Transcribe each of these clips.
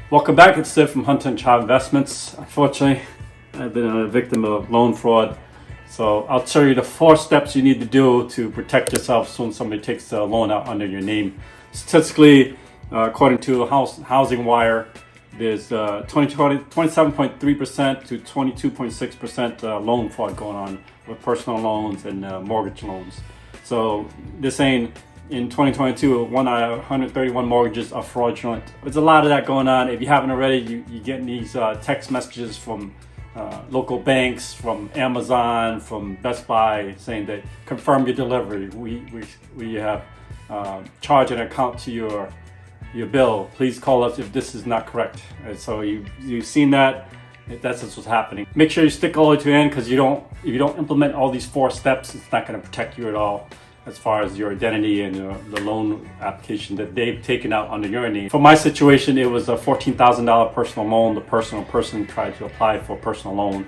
Welcome back. It's Sid from Hunter and Chavy Investments. Unfortunately, I've been a victim of loan fraud. So I'll tell you the 4 steps you need to do to protect yourself when somebody takes a loan out under your name. Statistically, according to Housing Wire, there's 27.3% to 22.6% loan fraud going on with personal loans and mortgage loans. So they're saying in 2022, 1 out of 131 mortgages are fraudulent. There's a lot of that going on. If you haven't already, you're getting these text messages from local banks, from Amazon, from Best Buy, saying that confirm your delivery. We have charged an account to your bill. Please call us if this is not correct. And so you've seen that. That's what's happening. Make sure you stick all the way to the end, because if you don't implement all these 4 steps, it's not going to protect you at all as far as your identity and the loan application that they've taken out under your name. For my situation, it was a $14,000 personal loan. The person tried to apply for a personal loan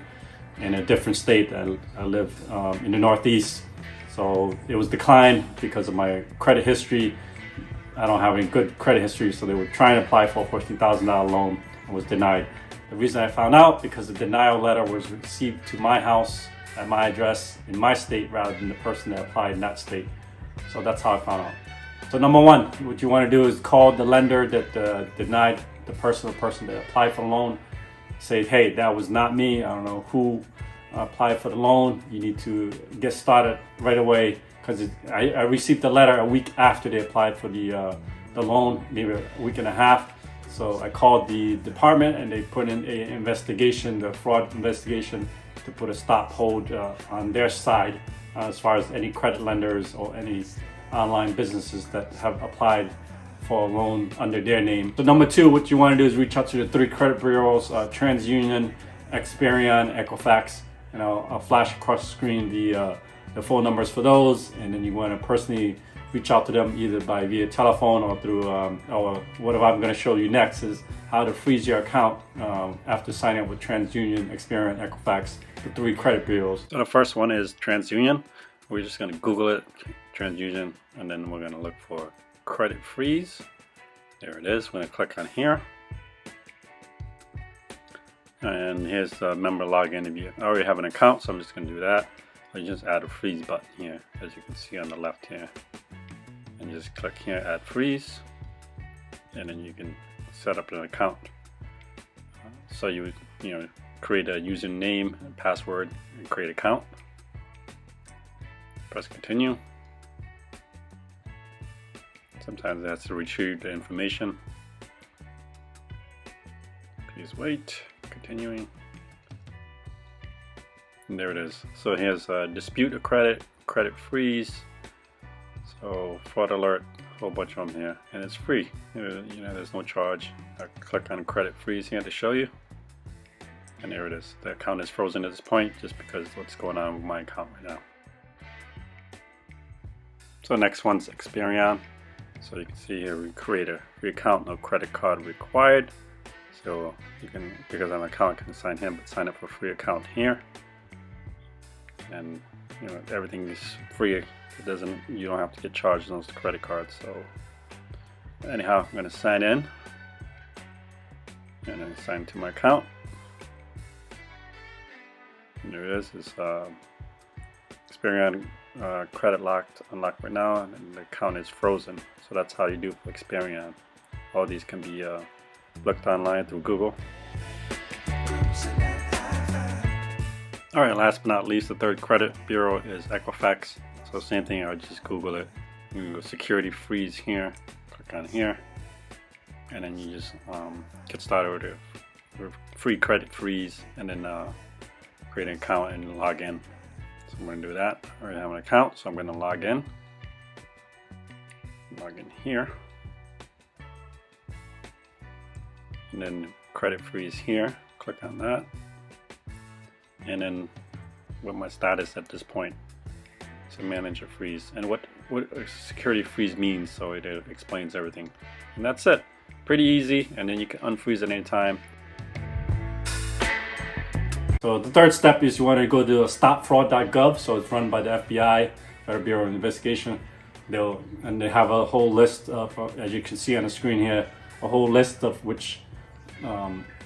in a different state. I live in the Northeast, so it was declined because of my credit history. I don't have any good credit history, so they were trying to apply for a $14,000 loan and was denied. The reason I found out, because the denial letter was received to my house at my address in my state rather than the person that applied in that state. So that's how I found out. So number 1, what you want to do is call the lender that denied the person that applied for the loan. Say, hey, that was not me. I don't know who applied for the loan. You need to get started right away, because I received the letter a week after they applied for the loan, maybe a week and a half. So I called the department and they put in an investigation, the fraud investigation, to put a stop hold on their side as far as any credit lenders or any online businesses that have applied for a loan under their name. So number 2, what you want to do is reach out to the 3 credit bureaus, TransUnion, Experian, Equifax. And I'll flash across the screen the phone numbers for those, and then you want to personally reach out to them either via telephone or through or what I'm going to show you next is how to freeze your account after signing up with TransUnion, Experian, Equifax, the 3 credit bureaus. So the first one is TransUnion. We're just going to Google it, TransUnion, and then we're going to look for credit freeze. There it is. We're going to click on here. And here's the member login. If you already have an account, so I'm just going to do that. I just add a freeze button here, as you can see on the left here. And just click here, add freeze, and then you can set up an account. So you would, create a username and password and create an account. Press continue. Sometimes it has to retrieve the information. Please wait. Continuing. And there it is. So here's dispute a credit freeze. So fraud alert, a whole bunch of them here, and it's free. There's no charge. I click on credit freeze here to show you, and there it is. The account is frozen at this point just because of what's going on with my account right now. So next one's Experian. So you can see here we create a free account, no credit card required. So you can, because I'm an account, I can sign in, but sign up for a free account here, and everything is free. You don't have to get charged on those credit cards. So anyhow, I'm going to sign in and then sign to my account. And there it is. It's Experian credit unlocked right now, and the account is frozen. So that's how you do for Experian. All these can be looked online through Google. All right, last but not least, the 3rd credit bureau is Equifax. So same thing, I would just Google it. You can go security freeze here, click on here, and then you just get started with a free credit freeze, and then create an account and log in. So I'm going to do that. I already have an account, so I'm going to log in. Log in here, and then credit freeze here. Click on that, and then what my status at this point. So manage a freeze, and what a security freeze means, so it explains everything, and that's it. Pretty easy, and then you can unfreeze at any time. So the 3rd step is you want to go to stopfraud.gov. So it's run by the FBI, Federal Bureau of Investigation. They have a whole list of, as you can see on the screen here, a whole list of which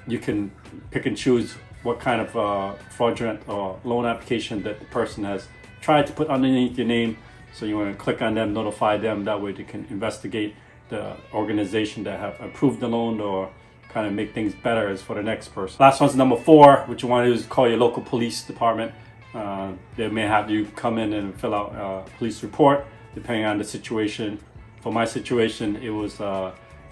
you can pick and choose what kind of fraudulent or loan application that the person has tried to put underneath your name. So you want to click on them, notify them, that way they can investigate the organization that have approved the loan or kind of make things better as for the next person. Last one's number 4. What you want to do is call your local police department. They may have you come in and fill out a police report depending on the situation. For my situation, it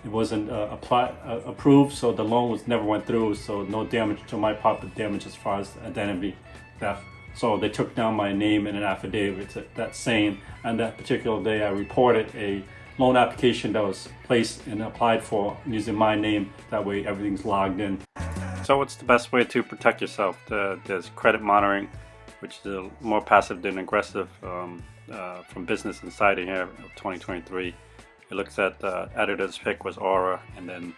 wasn't approved, so the loan never went through, so no damage to my part, but damage as far as identity theft. So they took down my name in an affidavit that saying on that particular day I reported a loan application that was placed and applied for using my name. That way everything's logged in. So what's the best way to protect yourself? There's credit monitoring, which is more passive than aggressive, from Business Insider here of 2023. It looks at editor's pick was Aura, and then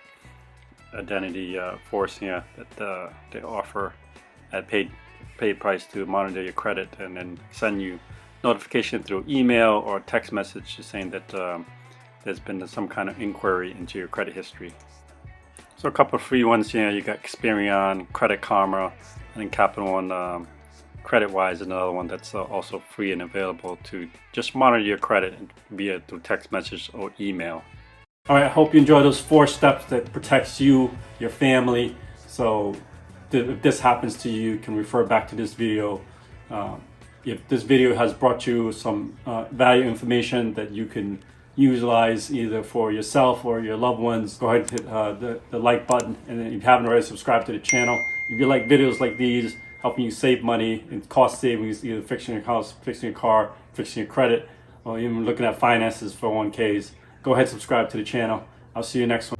Identity Force here that they offer at paid price to monitor your credit and then send you notification through email or text message saying that there's been some kind of inquiry into your credit history. So a couple of free ones here. You got Experian, Credit Karma, and then Capital One CreditWise, another one that's also free and available to just monitor your credit, be it through text message or email. All right, I hope you enjoy those 4 steps that protects you, your family. So if this happens to you, you can refer back to this video. If this video has brought you some value information that you can utilize either for yourself or your loved ones, go ahead and hit the like button. And then if you haven't already, subscribe to the channel. If you like videos like these, helping you save money and cost savings, either fixing your house, fixing your car, fixing your credit, or even looking at finances for 401ks, go ahead and subscribe to the channel. I'll see you next one.